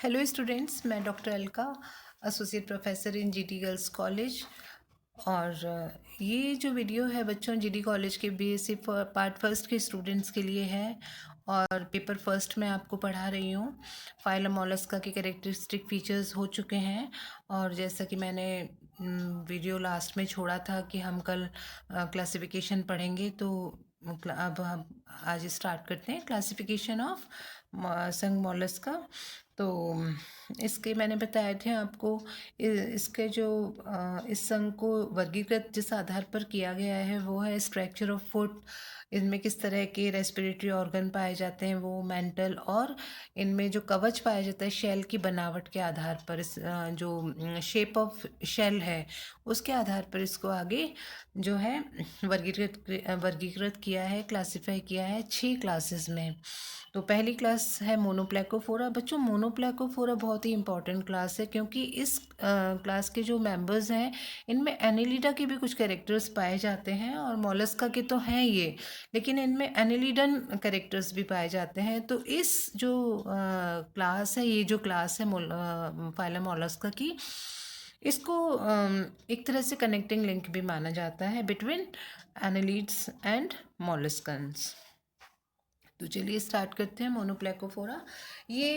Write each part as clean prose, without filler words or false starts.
Hello students, मैं doctor Alka, associate professor in GT girls college. और ये जो वीडियो है बच्चों जीटी कॉलेज के बीएससी पार्ट फर्स्ट के स्टूडेंट्स के लिए है। और पेपर फर्स्ट में आपको पढ़ा रही हूँ। फाइलम मोलस्का के कैरेक्टरिस्टिक फीचर्स हो चुके हैं। और जैसा कि मैंने वीडियो लास्ट में छोड़ा था कि हम कल क्लासिफिकेशन पढ़ेंगे, तो अब हम आज स्टार्ट करते हैं क्लासिफिकेशन ऑफ संघ मोलस्का। तो इसके मैंने बताए थे आपको। इसके जो इस संघ को वर्गीकृत जिस आधार पर किया गया है वो है स्ट्रक्चर ऑफ फुट। इनमें किस तरह के रेस्पिरेटरी ऑर्गन पाए जाते हैं, वो मेंटल, और इनमें जो कवच पाया जाता है शेल की बनावट के आधार पर, इस जो शेप ऑफ शेल है उसके आधार पर इसको आगे जो है वर्गीकृत किया है, क्लासिफाई किया है 6 क्लासेस में। तो पहली क्लास है मोनोप्लेकोफोरा। बच्चों, मोनोप्लेकोफोरा बहुत ही इंपॉर्टेंट क्लास है, क्योंकि इस क्लास के जो मेंबर्स हैं इनमें एनिलिडा के भी कुछ कैरेक्टर्स पाए जाते हैं, और मोलस्का के तो हैं ये, लेकिन इनमें एनिलिडन कैरेक्टर्स भी पाए जाते हैं। तो इस जो क्लास है, ये जो क्लास है फाइलम मोलस्का की, इसको एक तरह से कनेक्टिंग लिंक भी माना जाता है बिटवीन एनिलिड्स एंड मोलस्कन्स। तो चलिए स्टार्ट करते हैं। मोनोप्लेकोफोरा ये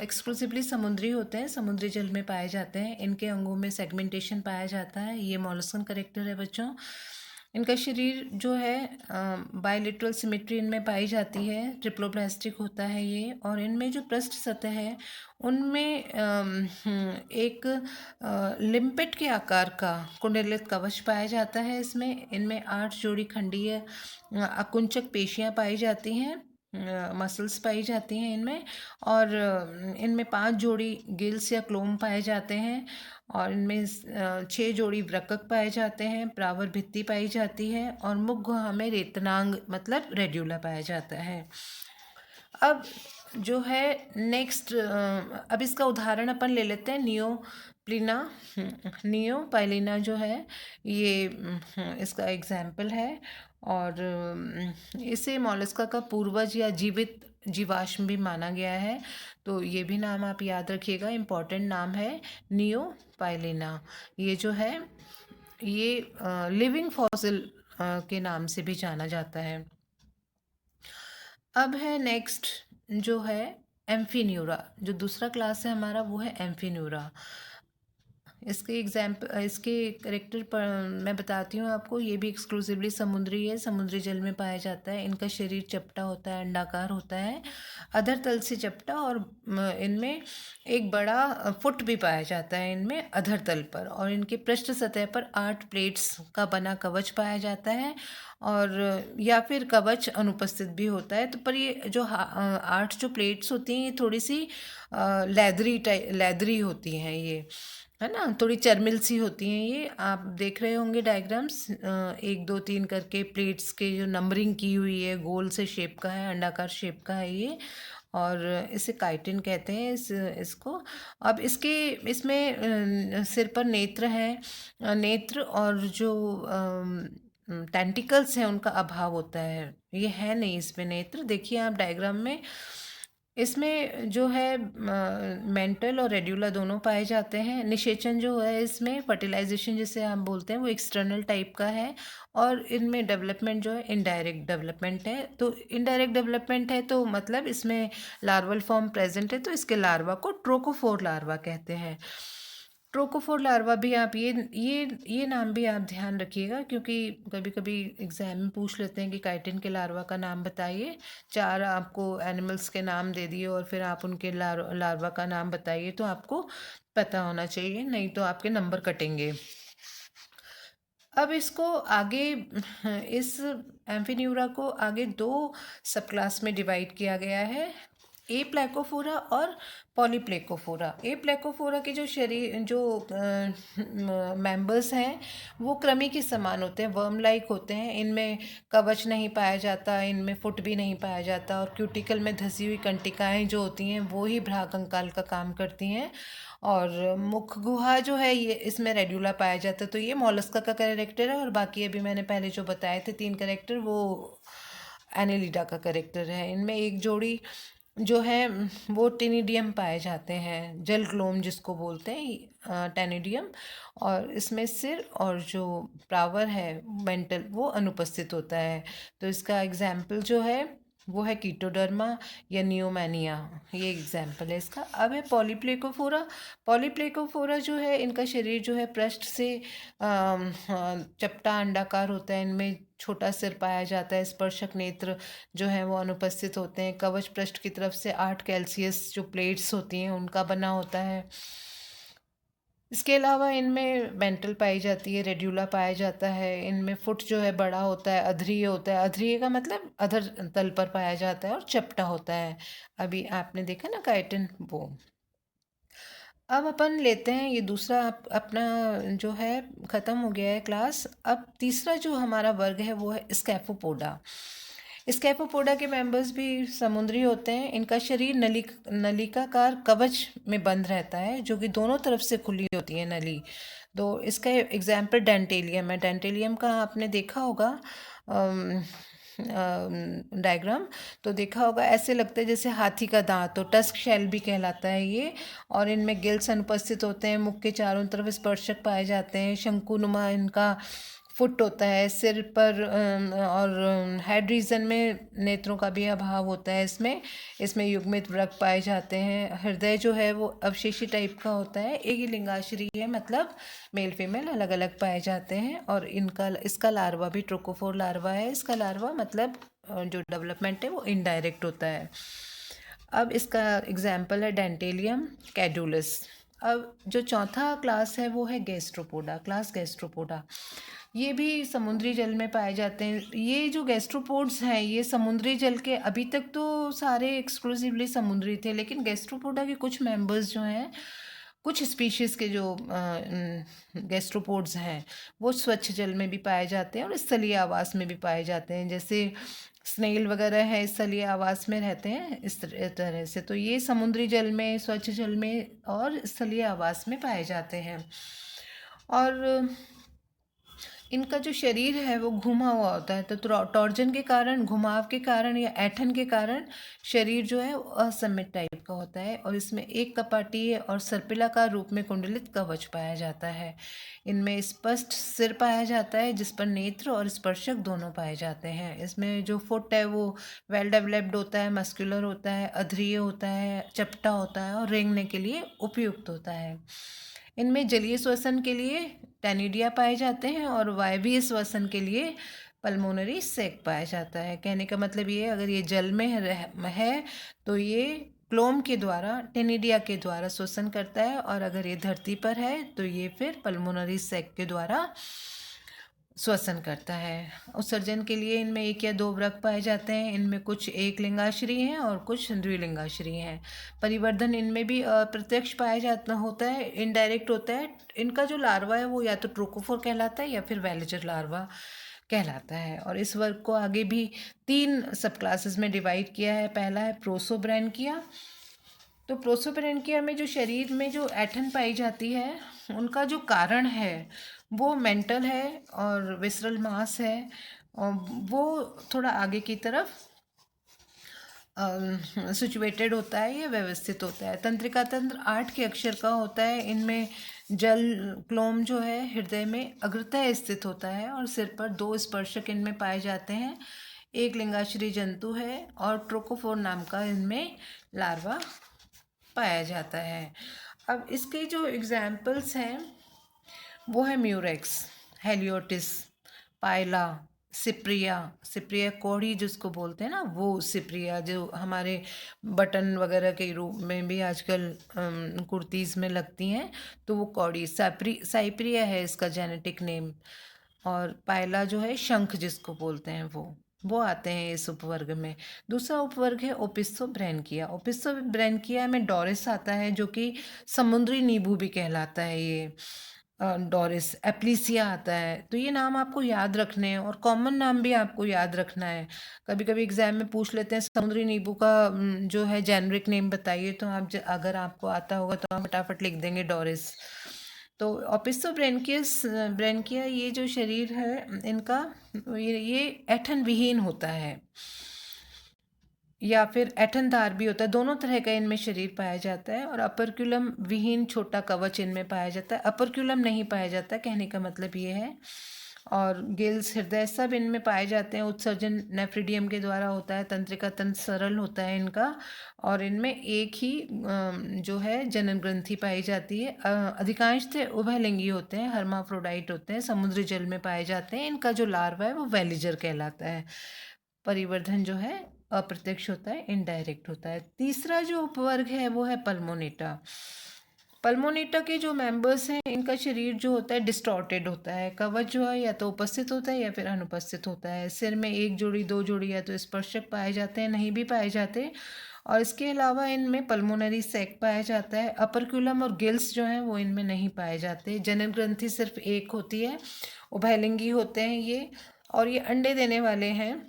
एक्सक्लूसिवली समुद्री होते हैं, समुद्री जल में पाए जाते हैं। इनके अंगों में सेगमेंटेशन पाया जाता है। ये मॉलस्कन करेक्टर है बच्चों। इनका शरीर जो है बायलिटरल सिमेट्री इनमें पाई जाती है, ट्रिप्लोप्लास्टिक होता है ये। और इनमें जो पृष्ठ सतह है उनमें एक लिम्पेट के आकार का कुंडलित कवच पाया जाता है। इसमें इनमें 8 जोड़ी खंडीय अकुंचक पेशियां पाई जाती हैं, मसल्स पाई जाती हैं इनमें। और इनमें 5 जोड़ी गिल्स या क्लोम पाए जाते हैं। और इनमें 6 जोड़ी वृक्क पाए जाते हैं, प्रावर भित्ति पाई जाती है, और मुख गुहा में रेतनांग मतलब रेड्यूला पाया जाता है। अब जो है नेक्स्ट, अब इसका उदाहरण अपन ले लेते हैं। नियोपाइलिना जो है ये इसका एग्जाम्पल है। और इसे मोलस्का का पूर्वज या जीवित जीवाश्म भी माना गया है। तो ये भी नाम आप याद रखिएगा, इम्पॉर्टेंट नाम है नियोपाइलिना। ये जो है ये लिविंग फॉसिल के नाम से भी जाना जाता है। अब है नेक्स्ट जो है एम्फीन्यूरा। जो दूसरा क्लास है हमारा वो है एम्फीन्यूरा। इसके इसके करेक्टर पर मैं बताती हूँ आपको। ये भी एक्सक्लूसिवली समुद्री है, समुद्री जल में पाया जाता है। इनका शरीर चपटा होता है, अंडाकार होता है, अधर तल से चपटा। और इनमें एक बड़ा फुट भी पाया जाता है इनमें अधर तल पर। और इनके पृष्ठ सतह पर 8 प्लेट्स का बना कवच पाया जाता है, और या फिर कवच अनुपस्थित भी होता है। तो पर ये जो 8 जो प्लेट्स होती हैं ये थोड़ी सी लेदरी होती हैं, ये है ना, थोड़ी चर्मिल सी होती हैं। ये आप देख रहे होंगे डायग्राम्स, 1 2 3 करके प्लेट्स के जो नंबरिंग की हुई है, गोल से शेप का है, अंडाकार शेप का है ये। और इसे काइटिन कहते हैं इसको। अब इसमें सिर पर नेत्र है, नेत्र और जो टेंटिकल्स हैं उनका अभाव होता है। ये है नहीं इसमें नेत्र, देखिए आप डायग्राम में। इसमें जो है मेंटल और रेड्यूला दोनों पाए जाते हैं। निषेचन जो है इसमें फर्टिलाइजेशन जिसे हम बोलते हैं वो एक्सटर्नल टाइप का है। और इनमें डेवलपमेंट जो है इनडायरेक्ट डेवलपमेंट है। तो इनडायरेक्ट डेवलपमेंट है तो मतलब इसमें लार्वल फॉर्म प्रेजेंट है, तो इसके लार्वा को ट्रोकोफोर लार्वा कहते हैं। ट्रोकोफोर लार्वा भी आप ये नाम भी आप ध्यान रखिएगा, क्योंकि कभी कभी एग्जाम में पूछ लेते हैं कि काइटिन के लार्वा का नाम बताइए। 4 आपको एनिमल्स के नाम दे दिए और फिर आप उनके लार्वा का नाम बताइए, तो आपको पता होना चाहिए, नहीं तो आपके नंबर कटेंगे। अब इसको आगे, इस एम्फीन्यूरा को आगे 2 सब क्लास में डिवाइड किया गया है, ए प्लेकोफोरा और पॉलीप्लेकोफोरा। ए प्लेकोफोरा के जो शरीर जो मेंबर्स हैं वो कृमि के समान होते हैं, वर्म लाइक होते हैं। इनमें कवच नहीं पाया जाता, इनमें फुट भी नहीं पाया जाता, और क्यूटिकल में धसी हुई कंटिकाएं जो होती हैं वो ही भ्रा कंकाल का काम करती हैं। और मुख गुहा जो है ये इसमें रेड्यूला पाया जाता है। तो ये मॉलस्का का कैरेक्टर है, और बाकी अभी मैंने पहले जो बताए थे 3 कैरेक्टर वो एनेलिडा का कैरेक्टर है। इनमें एक जोड़ी जो है वो टेनिडियम पाए जाते हैं, जल क्लोम जिसको बोलते हैं टेनिडियम। और इसमें सिर और जो प्रावर है मेंटल वो अनुपस्थित होता है। तो इसका एग्जाम्पल जो है वो है कीटोडर्मा या नियोमैनिया, ये एग्जाम्पल है इसका। अब है पॉलीप्लेकोफोरा। पॉलीप्लेकोफोरा जो है इनका शरीर जो है पृष्ठ से चपटा अंडाकार होता है, इनमें छोटा सिर पाया जाता है, स्पर्शक नेत्र जो है वो अनुपस्थित होते हैं। कवच पृष्ठ की तरफ से 8 कैल्सियस जो प्लेट्स होती हैं उनका बना होता है। इसके अलावा इनमें मेंटल पाई जाती है, रेड्यूला पाया जाता है। इनमें फुट जो है बड़ा होता है, अधरीय होता है। अधरीय का मतलब अधर तल पर पाया जाता है और चपटा होता है। अभी आपने देखा ना काइटिन, वो। अब अपन लेते हैं ये दूसरा अपना जो है ख़त्म हो गया है क्लास। अब तीसरा जो हमारा वर्ग है वो है स्कैफोपोडा। स्कैफोपोडा के मेंबर्स भी समुद्री होते हैं। इनका शरीर नलिकाकार कवच में बंद रहता है, जो कि दोनों तरफ से खुली होती है नली। तो इसका एग्जाम्पल डेंटेलियम है। डेंटेलियम का आपने देखा होगा डायग्राम, तो देखा होगा ऐसे लगता है जैसे हाथी का दांत, तो टस्क शेल भी कहलाता है ये। और इनमें गिल्स अनुपस्थित होते हैं, मुख के चारों तरफ स्पर्शक पाए जाते हैं, शंकुनुमा इनका फुट होता है सिर पर। और हेड रीजन में नेत्रों का भी अभाव होता है इसमें। इसमें युग्मित वृक्क पाए जाते हैं। हृदय जो है वो अवशेषी टाइप का होता है। एक ही लिंगाश्री है, मतलब मेल फीमेल अलग अलग पाए जाते हैं। और इसका लार्वा भी ट्रोकोफोर लार्वा है। इसका लार्वा मतलब जो डेवलपमेंट है वो इनडायरेक्ट होता है। अब इसका एग्जाम्पल है डेंटेलियम कैडुलस। अब जो चौथा क्लास है वो है गैस्ट्रोपोडा, क्लास गैस्ट्रोपोडा। ये भी समुद्री जल में पाए जाते हैं। ये जो गैस्ट्रोपोड्स हैं ये समुद्री जल के, अभी तक तो सारे एक्सक्लूसिवली समुद्री थे, लेकिन गैस्ट्रोपोडा के कुछ मेंबर्स जो हैं, कुछ स्पीशीज़ के जो गैस्ट्रोपोड्स हैं वो स्वच्छ जल में भी पाए जाते हैं और स्थलीय आवास में भी पाए जाते हैं। जैसे स्नेल वगैरह है, स्थलीय आवास में रहते हैं इस तरह से। तो ये समुद्री जल में, स्वच्छ जल में और स्थलीय आवास में पाए जाते हैं। और इनका जो शरीर है वो घुमा हुआ होता है। तो टॉर्जन के कारण, घुमाव के कारण या ऐंठन के कारण शरीर जो है वो असममित टाइप का होता है। और इसमें एक कपाटीय और सर्पिलाकार रूप में कुंडलित कवच पाया जाता है। इनमें स्पष्ट सिर पाया जाता है जिस पर नेत्र और स्पर्शक दोनों पाए जाते हैं। इसमें जो फुट है वो वेल डेवलप्ड होता है, मस्कुलर होता है, अधरीय होता है, चपटा होता है और रेंगने के लिए उपयुक्त होता है। इनमें जलीय श्वसन के लिए टैनिडिया पाए जाते हैं और वायवीय श्वसन के लिए पल्मोनरी सैक पाया जाता है। कहने का मतलब ये, अगर ये जल में है तो ये क्लोम के द्वारा, टेनिडिया के द्वारा श्वसन करता है, और अगर ये धरती पर है तो ये फिर पल्मोनरी सैक के द्वारा श्वसन करता है। उत्सर्जन के लिए इनमें एक या दो वृक्क पाए जाते हैं। इनमें कुछ एक लिंगाश्री हैं और कुछ द्विलिंगाश्री हैं। परिवर्धन इनमें भी प्रत्यक्ष पाया जाता होता है, इनडायरेक्ट होता है। इनका जो लार्वा है वो या तो ट्रोकोफोर कहलाता है या फिर वेलेजर लार्वा कहलाता है। और इस वर्ग को आगे भी 3 सब क्लासेस में डिवाइड किया है। पहला है प्रोसोब्रैंकिया। तो प्रोसोब्रैंकिया में जो शरीर में जो ऐंठन पाई जाती है उनका जो कारण है वो मेंटल है और विसरल मास है। और वो थोड़ा आगे की तरफ सिचुएटेड होता है या व्यवस्थित होता है। तंत्रिका तंत्र 8 के अक्षर का होता है। इनमें जल क्लोम जो है हृदय में अग्रतः स्थित होता है और सिर पर 2 स्पर्शक इनमें पाए जाते हैं। एक लिंगाश्री जंतु है और ट्रोकोफोर नाम का इनमें लार्वा पाया जाता है। अब इसके जो एग्जाम्पल्स हैं वो है म्यूरेक्स, हेलियोटिस, पायला, सिप्रिया। सिप्रिया कोढ़ी जिसको बोलते हैं ना, वो सिप्रिया जो हमारे बटन वगैरह के रूप में भी आजकल कुर्तीज़ में लगती हैं, तो वो कौड़ी। साइप्रिया है इसका जेनेटिक नेम। और पायला जो है शंख जिसको बोलते हैं, वो आते हैं इस उपवर्ग में। दूसरा उपवर्ग है ओपिस्थो ब्रैंकिया। ओपिस्थो ब्रैंकिया में डोरिस आता है जो कि समुद्री नींबू भी कहलाता है। ये डोरिस एप्लीसिया आता है। तो ये नाम आपको याद रखने हैं और कॉमन नाम भी आपको याद रखना है। कभी कभी एग्जाम में पूछ लेते हैं समुद्री नींबू का जो है जेनरिक नेम बताइए, तो आप अगर आपको आता होगा तो आप फटाफट लिख देंगे डोरिस। तो ओपिस्थो ब्रैंकिया ये जो शरीर है इनका, ये ऐंठन विहीन होता है। या फिर एठनधार भी होता है, दोनों तरह का इनमें शरीर पाया जाता है। और अपरक्यूलम विहीन छोटा कवच इनमें पाया जाता है, अपरक्यूलम नहीं पाया जाता, कहने का मतलब ये है। और गिल्स, हृदय सब इनमें पाए जाते हैं। उत्सर्जन नेफ्रिडियम के द्वारा होता है। तंत्रिका तंत्र सरल होता है इनका। और इनमें एक ही जो है जनन ग्रंथि पाई जाती है। अधिकांशतः उभयलिंगी होते हैं, हर्माफ्रोडाइट होते हैं, समुद्री जल में पाए जाते हैं। इनका जो लार्वा है वो वेलिजर कहलाता है। परिवर्धन जो है अप्रत्यक्ष होता है, इनडायरेक्ट होता है। तीसरा जो उपवर्ग है वो है पल्मोनेटा। पल्मोनेटा के जो मेंबर्स हैं इनका शरीर जो होता है डिस्टॉर्टेड होता है। कवच जो है या तो उपस्थित होता है या फिर अनुपस्थित होता है। सिर में एक जोड़ी, दो जोड़ी या तो स्पर्शक पाए जाते हैं, नहीं भी पाए जाते। और इसके अलावा इनमें पल्मोनरी सैक पाया जाता है। अपरक्यूलम और गिल्स जो हैं वो इनमें नहीं पाए जाते। जनन ग्रंथि सिर्फ एक होती है। उभयलिंगी होते हैं ये, और ये अंडे देने वाले हैं।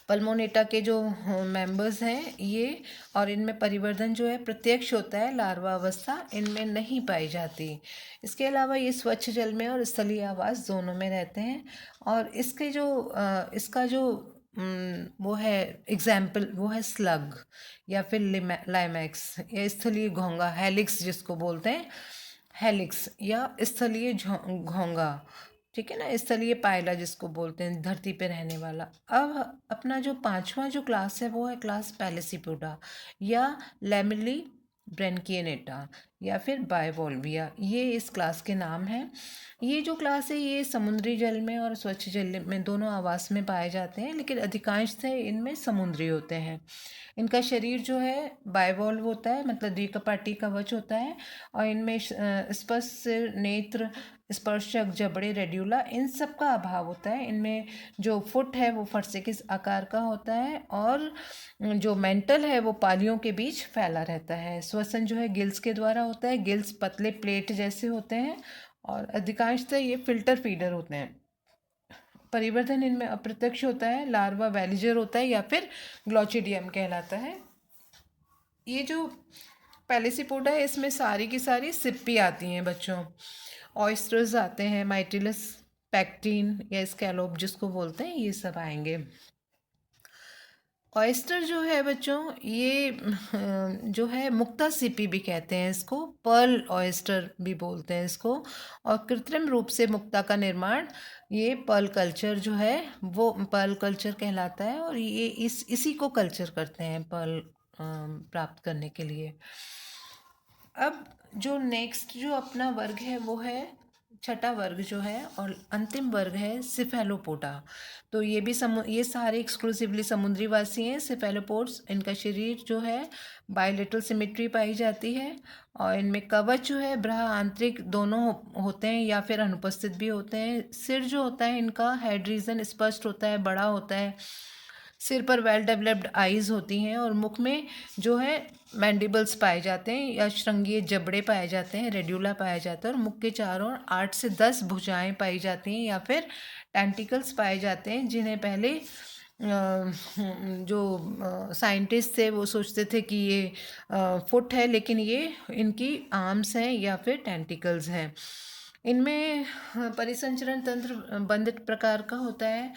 पल्मोनेटा के जो मेंबर्स हैं ये, और इनमें परिवर्धन जो है प्रत्यक्ष होता है, लार्वा अवस्था इनमें नहीं पाई जाती। इसके अलावा ये स्वच्छ जल में और स्थलीय आवास दोनों में रहते हैं। और इसके जो इसका जो वो है एग्जाम्पल, वो है स्लग या फिर लाइमैक्स या स्थलीय घोंगा, हेलिक्स जिसको बोलते हैं, हेलिक्स या स्थलीय घोंगा, ठीक है ना, स्थलीय पायला जिसको बोलते हैं, धरती पे रहने वाला। अब अपना जो पांचवा जो क्लास है वो है क्लास पैलेसीपोडा या लैमेली ब्रेनकिएनेटा या फिर बाइवोल्विया, ये इस क्लास के नाम हैं। ये जो क्लास है ये समुद्री जल में और स्वच्छ जल में दोनों आवास में पाए जाते हैं, लेकिन अधिकांशतः इनमें समुद्री होते हैं। इनका शरीर जो है बाइवॉल्व होता है, मतलब द्विकपाटी कवच होता है। और इनमें स्पर्श सिर, नेत्र, स्पर्शक, जबड़े, रेड्यूला, इन सब का अभाव होता है। इनमें जो फुट है वो फरसे के आकार का होता है। और जो मेंटल है वो पालियों के बीच फैला रहता है। श्वसन जो है गिल्स के द्वारा होता है। गिल्स पतले प्लेट जैसे होते हैं और अधिकांशतः ये फिल्टर फीडर होते हैं। परिवर्धन इनमें अप्रत्यक्ष होता है। लार्वा वेलिजर होता है या फिर ग्लॉचिडियम कहलाता है। ये जो पैलेसीपोडा है इसमें सारी की सारी सिप्पी आती हैं बच्चों। ऑयस्टर्स आते हैं, माइटिलस, पैक्टीन या स्कैलोप जिसको बोलते हैं, ये सब आएंगे। ऑयस्टर जो है बच्चों ये जो है मुक्ता सिपी भी कहते हैं इसको, पर्ल ऑयस्टर भी बोलते हैं इसको। और कृत्रिम रूप से मुक्ता का निर्माण, ये पर्ल कल्चर जो है वो पर्ल कल्चर कहलाता है। और ये इसी को कल्चर करते हैं पर्ल प्राप्त करने के लिए। अब जो नेक्स्ट जो अपना वर्ग है वो है छठा वर्ग जो है, और अंतिम वर्ग है सिफेलोपोडा। तो ये भी ये सारे एक्सक्लूसिवली समुद्री वासी हैं। सिफेलोपोड्स, इनका शरीर जो है बायलेटरल सिमेट्री पाई जाती है। और इनमें कवच जो है ब्रह आंतरिक दोनों होते हैं या फिर अनुपस्थित भी होते हैं। सिर जो होता है इनका हेड रीजन स्पष्ट होता है, बड़ा होता है। सिर पर वेल डेवलप्ड आईज होती हैं। और मुख में जो है मैंडिबल्स पाए जाते हैं या श्रृंगीय जबड़े पाए जाते हैं, रेड्यूला पाया जाता है। और मुख के चारों ओर 8 से 10 भुजाएं पाई जाती हैं या फिर टेंटिकल्स पाए जाते हैं, जिन्हें पहले जो साइंटिस्ट थे वो सोचते थे कि ये फुट है, लेकिन ये इनकी आर्म्स हैं या फिर टेंटिकल्स हैं। इनमें परिसंचरण तंत्र बंधित प्रकार का होता है।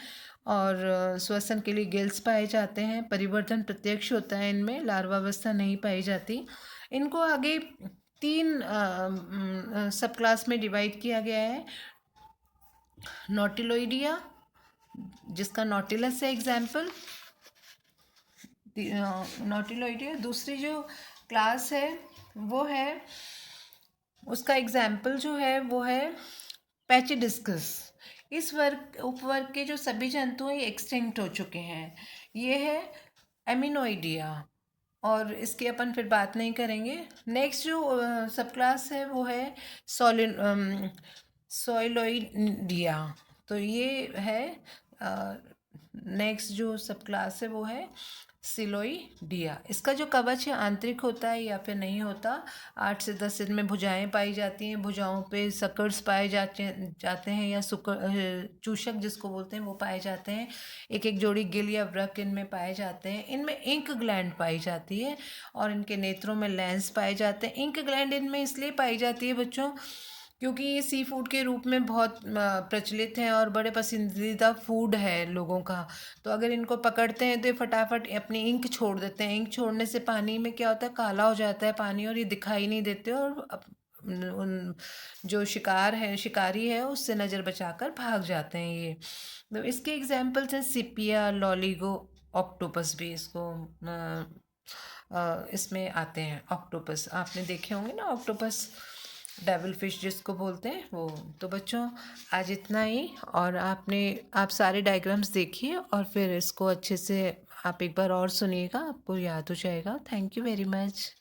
और श्वसन के लिए गिल्स पाए जाते हैं। परिवर्धन प्रत्यक्ष होता है इनमें, लार्वावस्था नहीं पाई जाती। इनको आगे 3 सब क्लास में डिवाइड किया गया है। नॉटिलोइडिया, जिसका नॉटिलस है एग्जाम्पल, नॉटिलोइडिया। दूसरी जो क्लास है वो है, उसका एग्जाम्पल जो है वो है पैचिडिस्कस। इस उपवर्ग के जो सभी जंतु हैं ये एक्सटिंक्ट हो चुके हैं। ये है एमिनोइडिया, और इसकी अपन फिर बात नहीं करेंगे। नेक्स्ट जो सब क्लास है वो है सॉइलोइडिया। तो ये है नेक्स्ट जो सब क्लास है वो है सिलोइडिया। इसका जो कवच है आंतरिक होता है या फिर नहीं होता। 8 से 10 इनमें भुजाएं पाई जाती हैं। भुजाओं पे सकर्स पाए जाते हैं या चूषक जिसको बोलते हैं वो पाए जाते हैं। एक एक जोड़ी गिल या वृक्क इनमें पाए जाते हैं। इनमें इंक ग्लैंड पाई जाती है और इनके नेत्रों में लेंस पाए जाते हैं। इंक ग्लैंड इनमें इसलिए पाई जाती है बच्चों क्योंकि ये सी फूड के रूप में बहुत प्रचलित हैं और बड़े पसंदीदा फूड है लोगों का। तो अगर इनको पकड़ते हैं तो ये फटाफट अपनी इंक छोड़ देते हैं। इंक छोड़ने से पानी में क्या होता है, काला हो जाता है पानी और ये दिखाई नहीं देते और उन जो शिकारी है उससे नज़र बचाकर भाग जाते हैं ये। तो इसके एग्जाम्पल्स हैं सिपिया, लॉलीगो, ऑक्टोपस भी इसको इसमें आते हैं। ऑक्टोपस आपने देखे होंगे ना, ऑक्टोपस डेविल फिश जिसको बोलते हैं वो। तो बच्चों आज इतना ही, और आप सारे डायग्राम्स देखिए और फिर इसको अच्छे से आप एक बार और सुनिएगा, आपको याद हो जाएगा। Thank you very much.